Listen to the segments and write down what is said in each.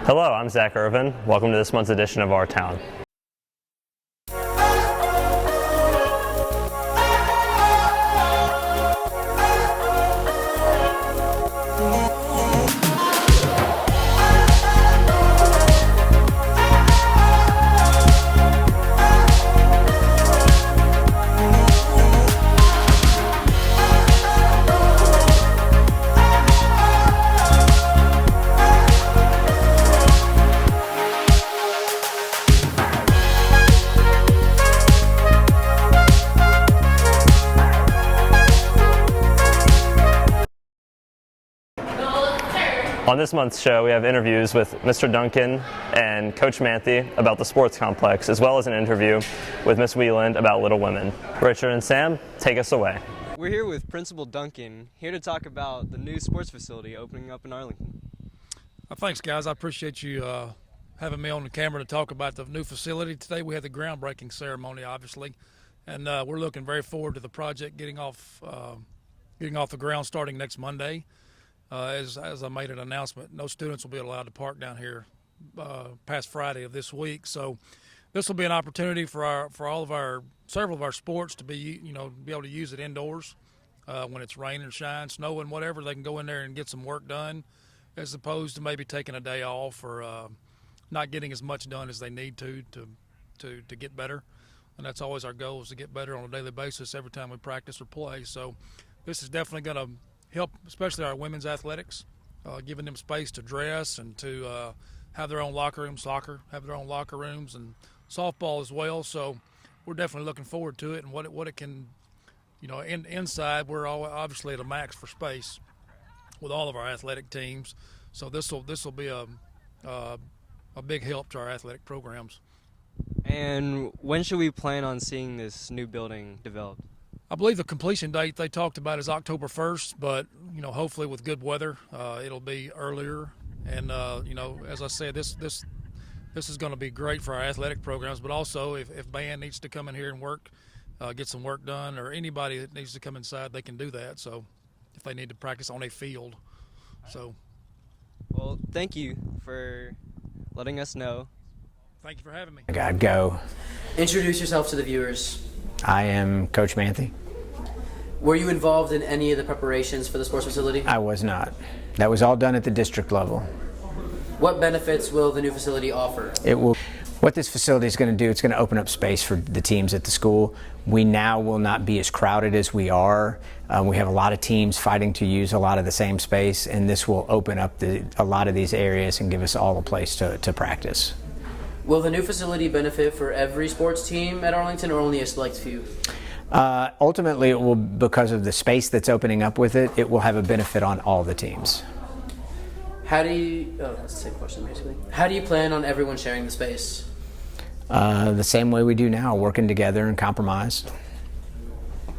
Hello, I'm Zach Irvin. Welcome to this month's edition of Our Town. On this month's show, we have interviews with Mr. Duncan and Coach Manthe about the sports complex, as well as an interview with Miss Wieland about Little Women. Richard and Sam, take us away. We're here with Principal Duncan, here to talk about the new sports facility opening up in Arlington. Thanks, guys. I appreciate you having me on the camera to talk about the new facility. Today we had the groundbreaking ceremony, obviously, and we're looking very forward to the project getting off the ground starting next Monday. As I made an announcement, no students will be allowed to park down here past Friday of this week. So this will be an opportunity for several of our sports to be able to use it indoors when it's rain or shine, snowing, whatever. They can go in there and get some work done, as opposed to maybe taking a day off or not getting as much done as they need to get better. And that's always our goal, is to get better on a daily basis every time we practice or play. So this is definitely going to help, especially our women's athletics, giving them space to dress and to have their own locker room. Soccer have their own locker rooms, and softball as well. So we're definitely looking forward to it and what it can, inside we're obviously at a max for space with all of our athletic teams. So this will be a big help to our athletic programs. And when should we plan on seeing this new building developed? I believe the completion date they talked about is October 1st, but hopefully with good weather, it'll be earlier. And as I said, this is going to be great for our athletic programs, but also if band needs to come in here and work, get some work done, or anybody that needs to come inside, they can do that. So if they need to practice on a field, Well, thank you for letting us know. Thank you for having me. God, go. Introduce yourself to the viewers. I am Coach Manthe. Were you involved in any of the preparations for the sports facility? I was not. That was all done at the district level. What benefits will the new facility offer? What this facility is going to do, it's going to open up space for the teams at the school. We now will not be as crowded as we are. We have a lot of teams fighting to use a lot of the same space, and this will open up a lot of these areas and give us all a place to practice. Will the new facility benefit for every sports team at Arlington, or only a select few? Ultimately, it will, because of the space that's opening up with it, it will have a benefit on all the teams. That's the same question basically. How do you plan on everyone sharing the space? The same way we do now, working together and compromise.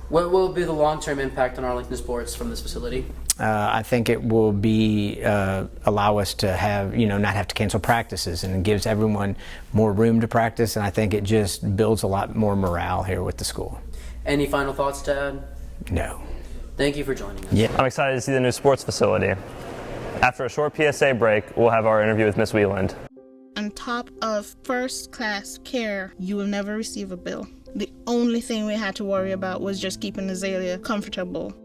What will be the long-term impact on Arlington sports from this facility? I think it will allow us to have, not have to cancel practices, and it gives everyone more room to practice, and I think it just builds a lot more morale here with the school. Any final thoughts to add? No. Thank you for joining us. Yeah. I'm excited to see the new sports facility. After a short PSA break, we'll have our interview with Miss Wieland. On top of first-class care, you will never receive a bill. The only thing we had to worry about was just keeping Azalea comfortable.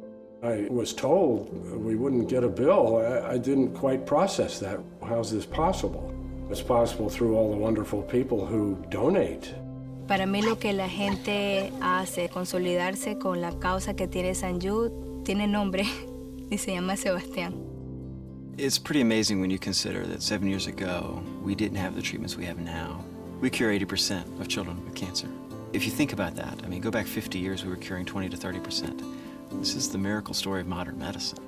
I was told we wouldn't get a bill. I didn't quite process that. How's this possible? It's possible through all the wonderful people who donate. Para mí lo que la gente hace, consolidarse con la causa que tiene St. Jude, tiene nombre y se llama Sebastián. It's pretty amazing when you consider that 7 years ago, we didn't have the treatments we have now. We cure 80% of children with cancer. If you think about that, go back 50 years, we were curing 20 to 30%. This is the miracle story of modern medicine.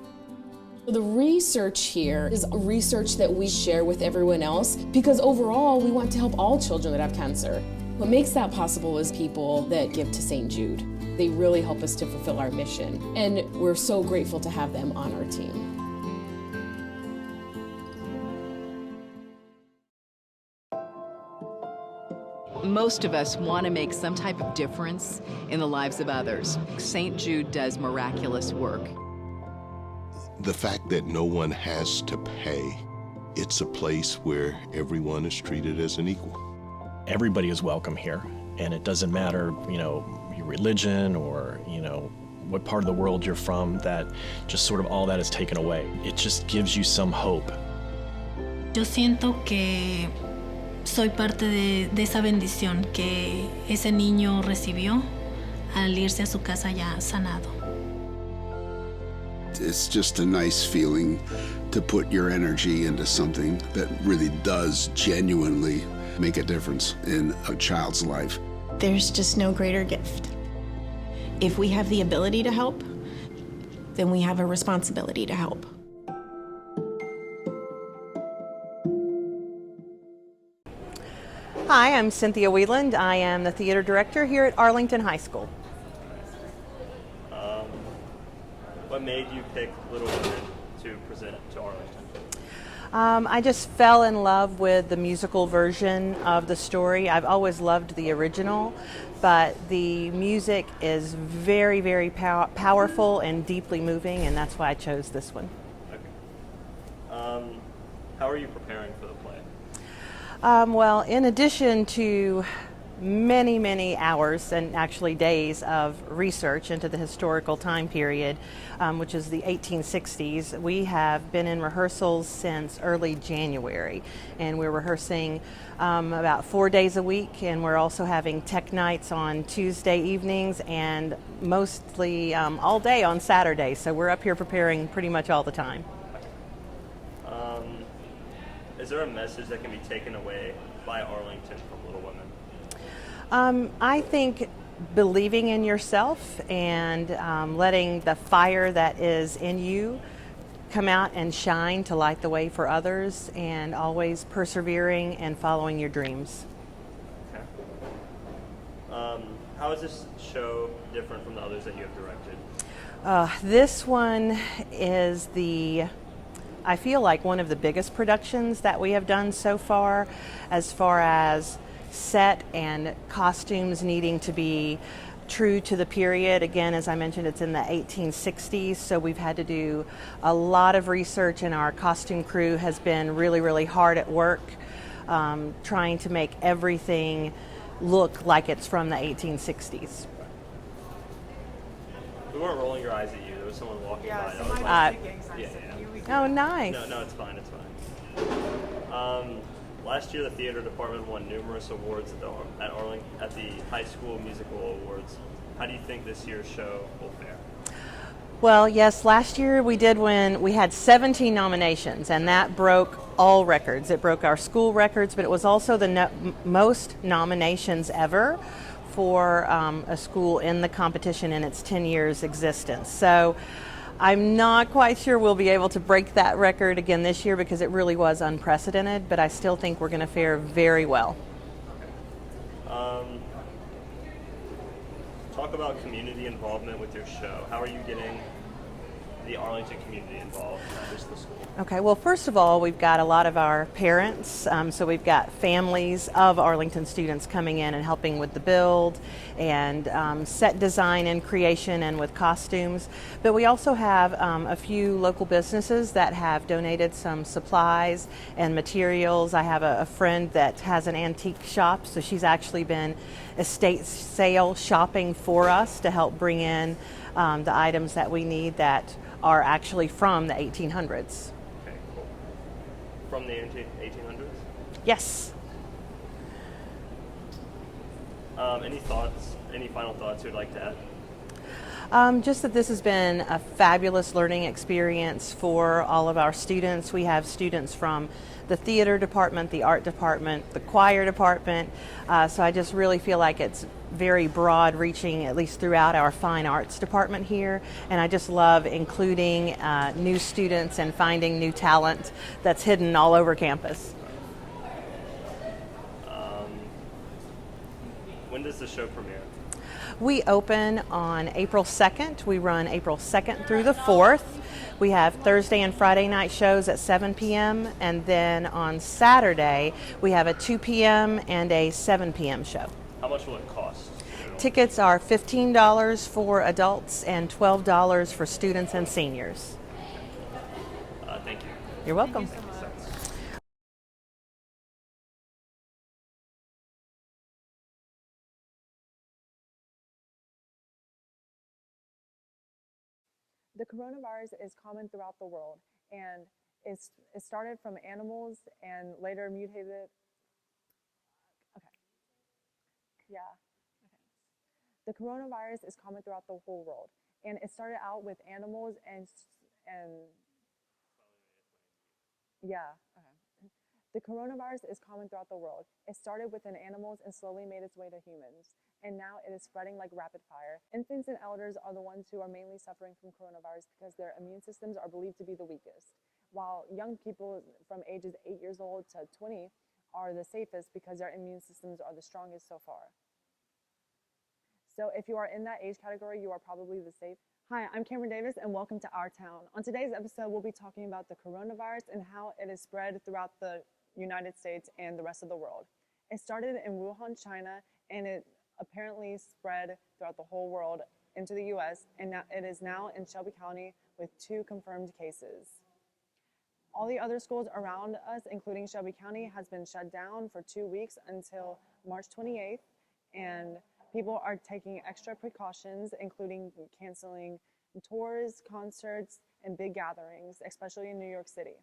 The research here is research that we share with everyone else because overall we want to help all children that have cancer. What makes that possible is people that give to St. Jude. They really help us to fulfill our mission, and we're so grateful to have them on our team. Most of us want to make some type of difference in the lives of others. St. Jude does miraculous work. The fact that no one has to pay It's a place where everyone is treated as an equal. Everybody is welcome here, and it doesn't matter, your religion or, what part of the world you're from, that just sort of all that is taken away. It just gives you some hope. Yo siento que soy parte de esa bendición que ese niño recibió al irse a su casa ya sanado. It's just a nice feeling to put your energy into something that really does genuinely make a difference in a child's life. There's just no greater gift. If we have the ability to help, then we have a responsibility to help. Hi, I'm Cynthia Wieland. I am the theater director here at Arlington High School. What made you pick Little Women to present to Arlington? I just fell in love with the musical version of the story. I've always loved the original, but the music is very, very powerful and deeply moving, and that's why I chose this one. Okay. How are you preparing for the play? Well, in addition to many, many hours and actually days of research into the historical time period, which is the 1860s. We have been in rehearsals since early January, and we're rehearsing about 4 days a week, and we're also having tech nights on Tuesday evenings and mostly all day on Saturday. So we're up here preparing pretty much all the time. Is there a message that can be taken away by Arlington from Little Women? I think believing in yourself and letting the fire that is in you come out and shine to light the way for others, and always persevering and following your dreams. Okay. How is this show different from the others that you have directed? This one is I feel like one of the biggest productions that we have done so far as set and costumes needing to be true to the period. Again, as I mentioned, it's in the 1860s, so we've had to do a lot of research, and our costume crew has been really, really hard at work trying to make everything look like it's from the 1860s. We weren't rolling your eyes at you. There was someone walking by. Oh, nice. No, it's fine. It's fine. Last year, the theater department won numerous awards at the high school musical awards. How do you think this year's show will fare? Well, yes, last year we did win. We had 17 nominations, and that broke all records. It broke our school records, but it was also the most nominations ever for a school in the competition in its 10 years existence. So I'm not quite sure we'll be able to break that record again this year because it really was unprecedented, but I still think we're going to fare very well. Talk about community involvement with your show. How are you getting the Arlington community involved, not just the school? Okay, well, first of all, we've got a lot of our parents, so we've got families of Arlington students coming in and helping with the build and set design and creation and with costumes. But we also have a few local businesses that have donated some supplies and materials. I have a friend that has an antique shop, so she's actually been estate sale shopping for us to help bring in the items that we need that are actually from the 1800s. Okay, cool. From the 1800s? Yes. Any final thoughts you'd like to add? Just that this has been a fabulous learning experience for all of our students. We have students from the theater department, the art department, the choir department. So I just really feel like it's very broad reaching, at least throughout our fine arts department here. And I just love including new students and finding new talent that's hidden all over campus. When does the show premiere? We open on April 2nd. We run April 2nd through the 4th. We have Thursday and Friday night shows at 7 p.m. and then on Saturday we have a 2 p.m. and a 7 p.m. show. How much will it cost? Tickets are $15 for adults and $12 for students and seniors. Thank you. You're welcome. Thank you so much. The coronavirus is common throughout the world, and it started from animals and later mutated. Okay. Yeah. Okay. The coronavirus is common throughout the whole world, and it started out with animals and yeah. Okay. The coronavirus is common throughout the world. It started within animals and slowly made its way to humans, and now it is spreading like rapid fire. Infants and elders are the ones who are mainly suffering from coronavirus because their immune systems are believed to be the weakest, while young people from ages 8 years old to 20 are the safest because their immune systems are the strongest so far. So if you are in that age category, you are probably the safe. Hi, I'm Cameron Davis and welcome to Our Town. On today's episode, we'll be talking about the coronavirus and how it is spread throughout the United States and the rest of the world. It started in Wuhan, China, and it apparently spread throughout the whole world into the US, and now it is now in Shelby County with 2 confirmed cases. All the other schools around us, including Shelby County, has been shut down for 2 weeks until March 28th, and people are taking extra precautions, including canceling tours, concerts, and big gatherings, especially in New York City.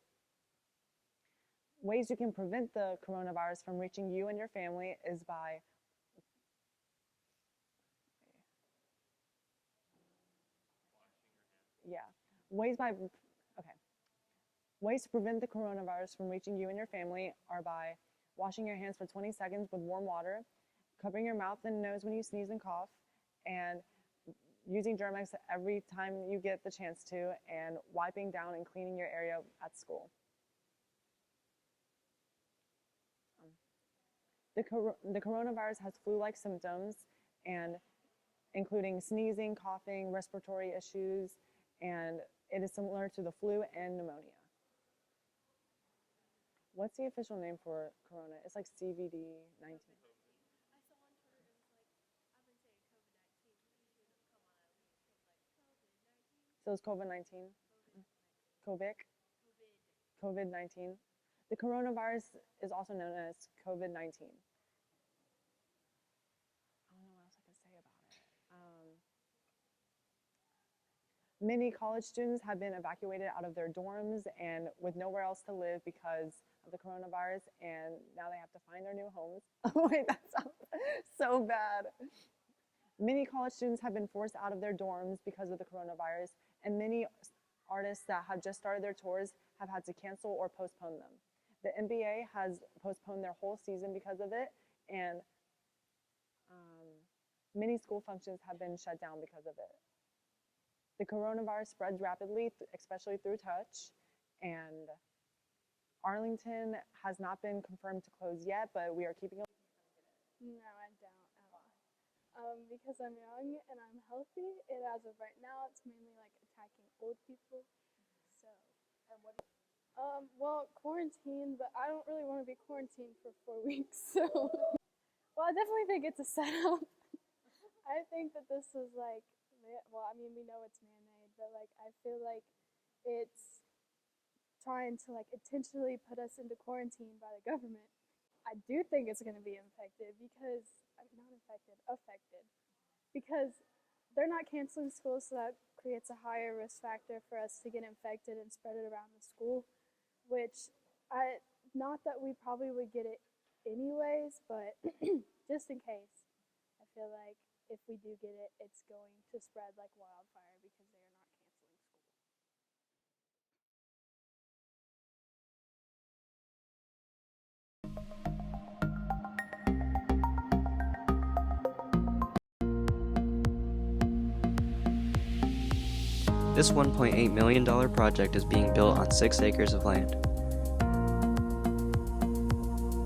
Ways you can prevent the coronavirus from reaching you and your family is by Ways to prevent the coronavirus from reaching you and your family are by washing your hands for 20 seconds with warm water, covering your mouth and nose when you sneeze and cough, and using Germ-X every time you get the chance to, and wiping down and cleaning your area at school. The coronavirus has flu-like symptoms, and including sneezing, coughing, respiratory issues, and it is similar to the flu and pneumonia. What's the official name for corona? It's like CVD-19. So it's COVID-19? COVID-19. The coronavirus is also known as COVID-19. I don't know what else I can say about it. Many college students have been evacuated out of their dorms and with nowhere else to live because of the coronavirus, and now they have to find their new homes. Oh wait, that sounds so bad. Many college students have been forced out of their dorms because of the coronavirus, and many artists that have just started their tours have had to cancel or postpone them. The NBA has postponed their whole season because of it, and many school functions have been shut down because of it. The coronavirus spreads rapidly, especially through touch, and Arlington has not been confirmed to close yet, but we are keeping a No, I don't at all. Because I'm young and I'm healthy, and as of right now, it's mainly like attacking old people. So, and what? Well, quarantine, but I don't really want to be quarantined for 4 weeks. So, well, I definitely think it's a setup. I think that this is like, well, I mean, we know it's man-made, but like, I feel like it's trying to like intentionally put us into quarantine by the government. I do think it's going to be affected because, affected, because they're not canceling school, so that creates a higher risk factor for us to get infected and spread it around the school, which not that we probably would get it anyways, but just in case, I feel like if we do get it, it's going to spread like wildfire because they are not canceling school. This $1.8 million project is being built on 6 acres of land.